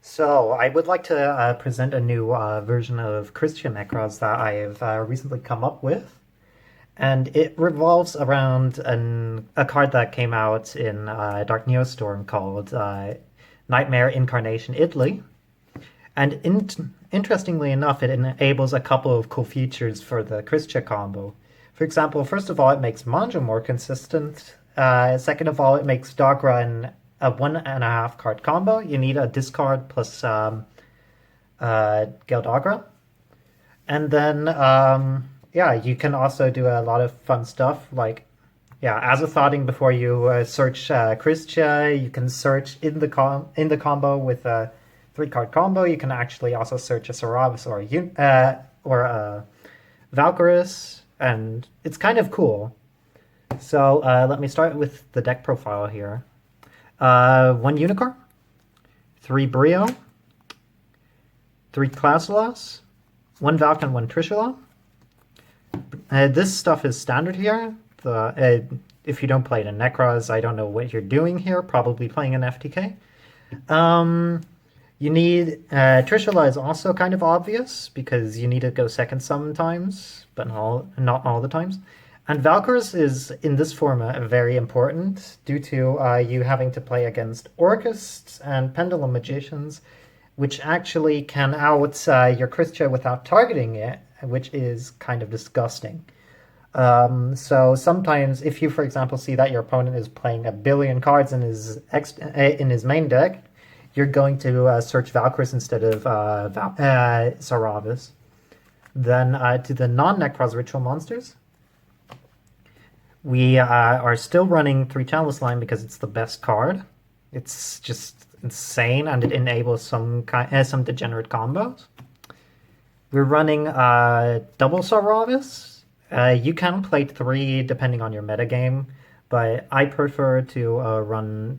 So, I would like to present a new version of Kristya Nekroz that I have recently come up with. And it revolves around a card that came out in Dark Neostorm called Nightmare Incarnation Idlee. And interestingly enough, it enables a couple of cool features for the Kristya combo. For example, first of all, it makes Manja more consistent. Second of all, it makes Dogra a 1.5 card combo. You need a discard plus Geldogra. And then, yeah, you can also do a lot of fun stuff like, yeah, as a thoughting before you search Kristya, you can search in the combo with a 3 card combo. You can actually also search a Saravis or a Valkyris, and it's kind of cool. So let me start with the deck profile here. 1 Unicorn, 3 Brio, 3 Klausulas, 1 Valk, 1 Trishula. This stuff is standard here. If you don't play it in Nekroz, I don't know what you're doing here. Probably playing an FTK. You need Trishula is also kind of obvious because you need to go second sometimes, but not all the times. And Valkyrs is in this format very important due to you having to play against Orcists and Pendulum Magicians, which actually can out your Kristya without targeting it, which is kind of disgusting. So sometimes, if you, for example, see that your opponent is playing a billion cards in his main deck, you're going to search Valkyries instead of Saravis. Then to the non-Nekroz ritual monsters, we are still running 3 Chalice Line because it's the best card. It's just insane, and it enables some degenerate combos. We're running double Saravis. You can play 3 depending on your metagame, but I prefer to run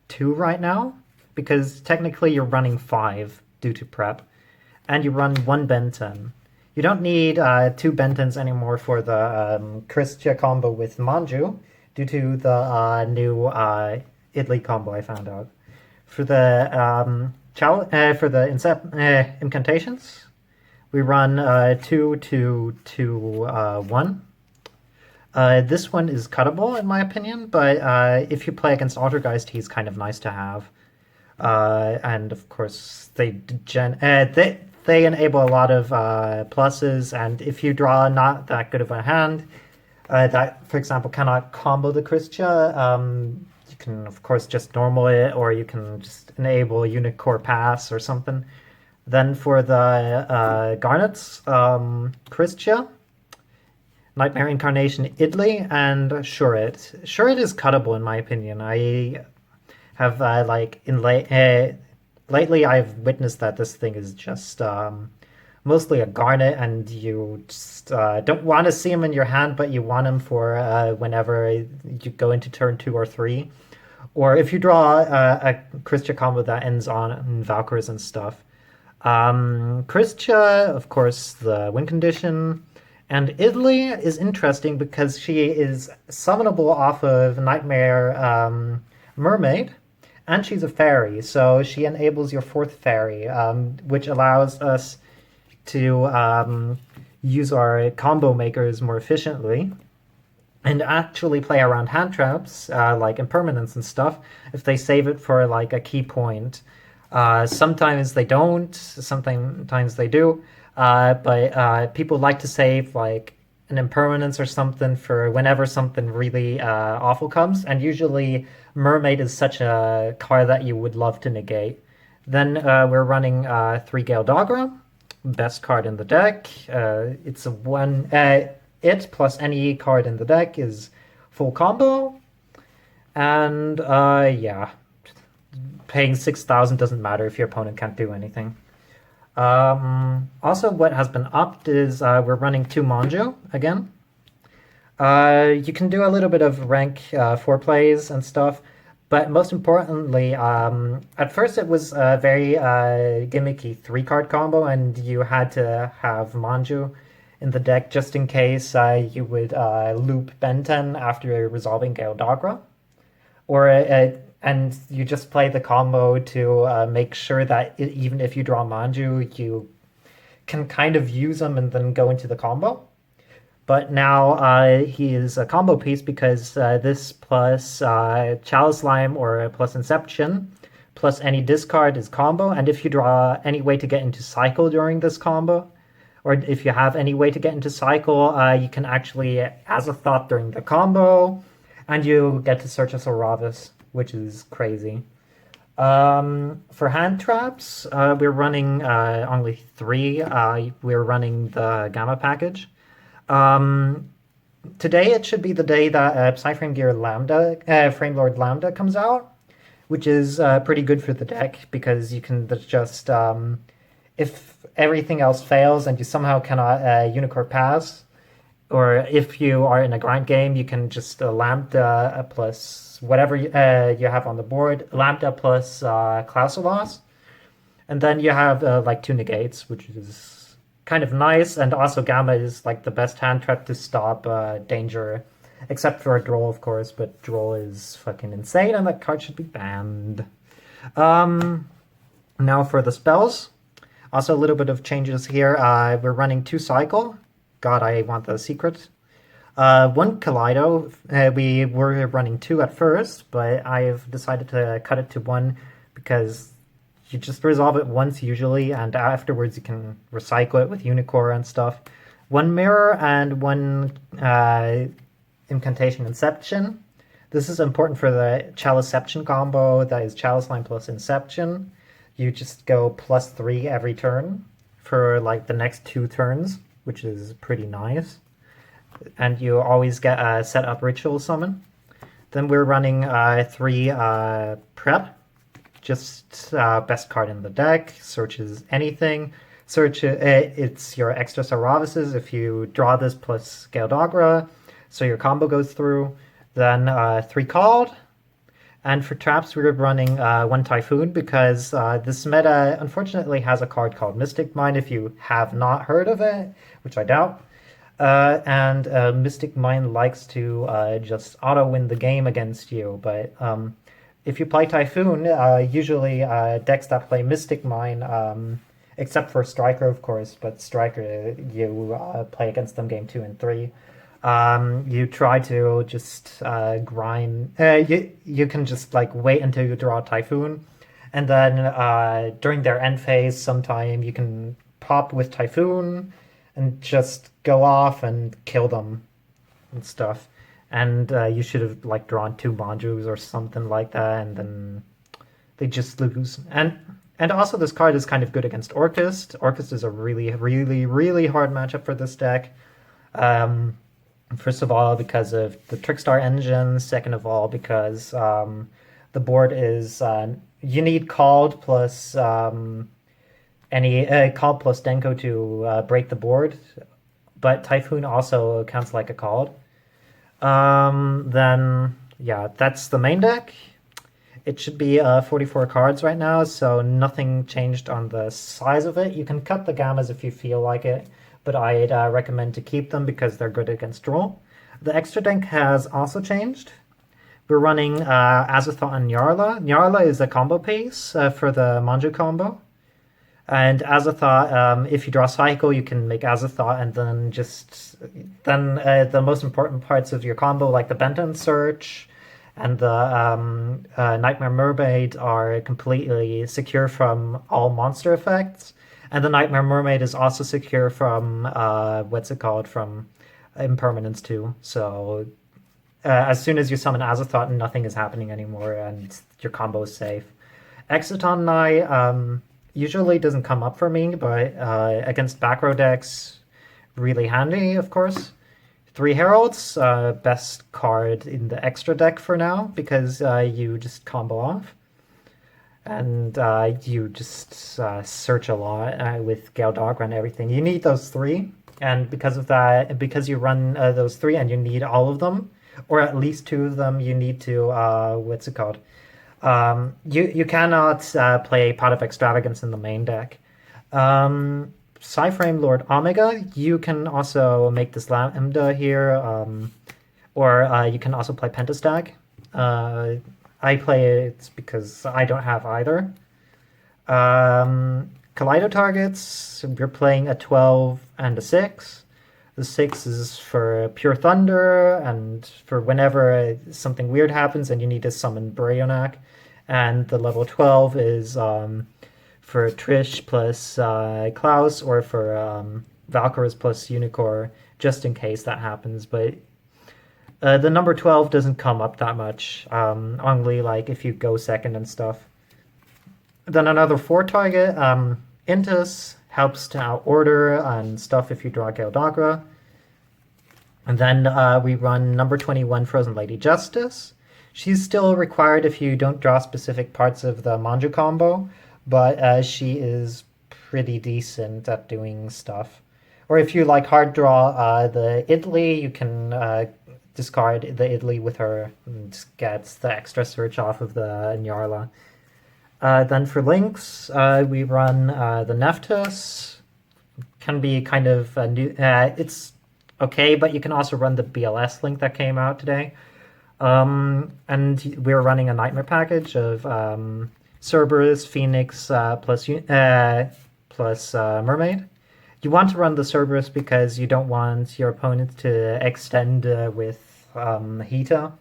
2 right now because technically you're running 5 due to prep, and you run 1 Benton. You don't need 2 Bentons anymore for the Kristya combo with Manju due to the new Idlee combo I found out. For the incantations, we run 2, 2, 2, 1. This one is cuttable in my opinion, but if you play against Altergeist, he's kind of nice to have. And of course, they enable a lot of pluses, and if you draw not that good of a hand, that, for example, cannot combo the Kristya, you can, of course, just normal it, or you can just enable Unicore Pass or something. Then for the Garnets, Kristya, Nightmare Incarnation Idlee, and Shurit. Shurit is cuttable, in my opinion. I have, lately I've witnessed that this thing is just mostly a Garnet, and you just don't want to see him in your hand, but you want him for whenever you go into turn 2 or 3. Or if you draw a Kristya combo that ends on Valkyries and stuff. Kristya, of course, the win condition. And Idlee is interesting because she is summonable off of Nightmare Mermaid. And she's a fairy, so she enables your 4th fairy, which allows us to use our combo makers more efficiently and actually play around hand traps, like impermanence and stuff, if they save it for like a key point. Sometimes they don't, sometimes they do, but people like to save like an impermanence or something for whenever something really awful comes, and usually Mermaid is such a card that you would love to negate. Then we're running 3 Gale Dogra, best card in the deck. It's a 1... it plus any card in the deck is full combo. And yeah, paying 6,000 doesn't matter if your opponent can't do anything. Also, what has been upped is we're running 2 Manjo again. You can do a little bit of rank 4 plays and stuff, but most importantly, at first it was a very gimmicky 3-card combo, and you had to have Manju in the deck just in case you would loop Benten after resolving Gale Dogra. Or and you just play the combo to make sure that even if you draw Manju, you can kind of use them and then go into the combo. But now he is a combo piece because this plus Chalice Lime or plus Inception plus any discard is combo. And if you draw any way to get into cycle during this combo, or if you have any way to get into cycle, you can actually Azathoth during the combo, and you get to search a Soravis, which is crazy. For hand traps, we're running only 3. We're running the Gamma package. Today it should be the day that Psyframe Gear Lambda, Frame Lord Lambda comes out, which is pretty good for the deck because you can just, if everything else fails and you somehow cannot Unicorn Pass, or if you are in a grind game, you can just Lambda plus whatever you have on the board, Lambda plus Klausolos, and then you have like 2 negates, which is kind of nice, and also Gamma is like the best hand trap to stop danger, except for Droll, of course, but Droll is fucking insane, and that card should be banned. Now for the spells. Also a little bit of changes here. We're running 2 Cycle. God, I want the secret. 1 Kaleido. We were running 2 at first, but I've decided to cut it to 1 because you just resolve it once usually, and afterwards you can recycle it with Unicorn and stuff. 1 Mirror and 1 Incantation Inception. This is important for the Chaliceception combo, that is Chalice Line plus Inception. You just go +3 every turn for like the next 2 turns, which is pretty nice. And you always get a set up Ritual Summon. Then we're running 3 Prep. Just best card in the deck. Searches anything. It's your extra Saravises if you draw this plus Galdogra, so your combo goes through. Then 3 Called. And for traps, we're running 1 Typhoon because this meta unfortunately has a card called Mystic Mine if you have not heard of it, which I doubt. And Mystic Mine likes to just auto-win the game against you. But if you play Typhoon, usually decks that play Mystic Mine, except for Striker, of course, but Striker, you play against them game 2 and 3. You try to just grind. You can just like wait until you draw a Typhoon, and then during their end phase, sometime you can pop with Typhoon and just go off and kill them and stuff. And you should have like drawn 2 Manjus or something like that, and then they just lose. And also this card is kind of good against Orcust. Orcust is a really, really, really hard matchup for this deck. First of all, because of the Trickstar engine. Second of all, because the board is you need Called plus any Called plus Denko to break the board, but Typhoon also counts like a Called. Then yeah, that's the main deck. It should be 44 cards right now, so nothing changed on the size of it. You can cut the Gammas if you feel like it, but I'd recommend to keep them because they're good against Droll. The extra deck has also changed. We're running Azathoth and Nyarla. Nyarla is a combo piece for the Manju combo. And Azathoth, if you draw Cycle, you can make Azathoth, and then the most important parts of your combo, like the Benton Search and the Nightmare Mermaid, are completely secure from all monster effects. And the Nightmare Mermaid is also secure from, from Impermanence too. So as soon as you summon Azathoth, nothing is happening anymore, and your combo is safe. Exciton Knight usually doesn't come up for me, but against back row decks, really handy, of course. 3 Heralds, best card in the extra deck for now, because you just combo off. And you just search a lot with Galdogra and everything. You need those 3, and because of that, because you run those 3 and you need all of them, or at least 2 of them, you need to, you cannot play Pot of Extravagance in the main deck. Psyframe Lord Omega, you can also make this Lambda here, or you can also play Pentastag. I play it because I don't have either. Kaleido targets, you're playing a 12 and a 6. The 6 is for Pure Thunder and for whenever something weird happens and you need to summon Brionac. And the level 12 is for Trish plus Klaus, or for Valkyries plus Unicorn, just in case that happens. But the number 12 doesn't come up that much, only like if you go second and stuff. Then another 4 target, Intus, helps to outorder and stuff if you draw Geldagra. And then we run number 21, Frozen Lady Justice. She's still required if you don't draw specific parts of the Manju combo, but she is pretty decent at doing stuff. Or if you like hard draw the Idlee, you can discard the Idlee with her and gets the extra search off of the Nyarla. Then for links, we run the Nephthys. Can be kind of new. It's okay, but you can also run the BLS link that came out today. And we're running a Nightmare package of Cerberus, Phoenix, plus Mermaid. You want to run the Cerberus because you don't want your opponent to extend with Hita.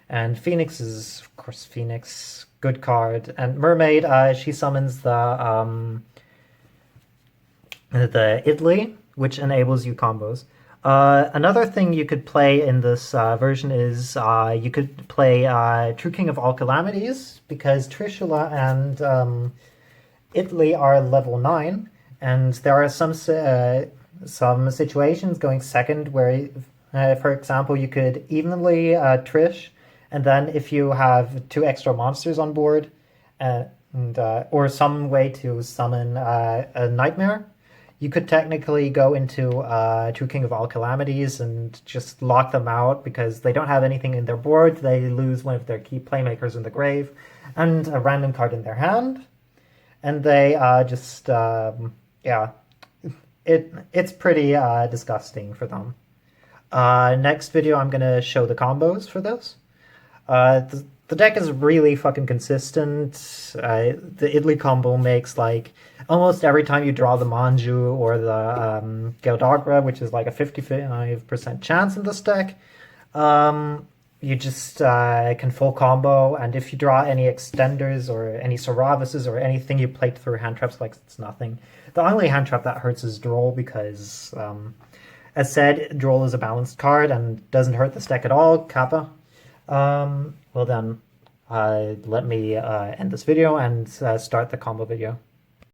And Phoenix is, of course, Phoenix. Good card. And Mermaid, she summons the Idlee, which enables you combos. Another thing you could play in this version is you could play True King of All Calamities, because Trishula and Idlee are level 9, and there are some situations going second where, for example, you could evenly Trish, and then if you have 2 extra monsters on board, or some way to summon a Nightmare, you could technically go into True King of All Calamities and just lock them out because they don't have anything in their board. They lose one of their key playmakers in the grave and a random card in their hand. And they it's pretty disgusting for them. Next video, I'm going to show the combos for this. The deck is really fucking consistent. The Idlee combo makes like almost every time you draw the Manju or the Geldagra, which is like a 55% chance in this deck, you just can full combo. And if you draw any extenders or any Saravises or anything, you play through hand traps like it's nothing. The only hand trap that hurts is Droll because, as said, Droll is a balanced card and doesn't hurt this deck at all. Kappa. Well then, let me end this video and start the combo video.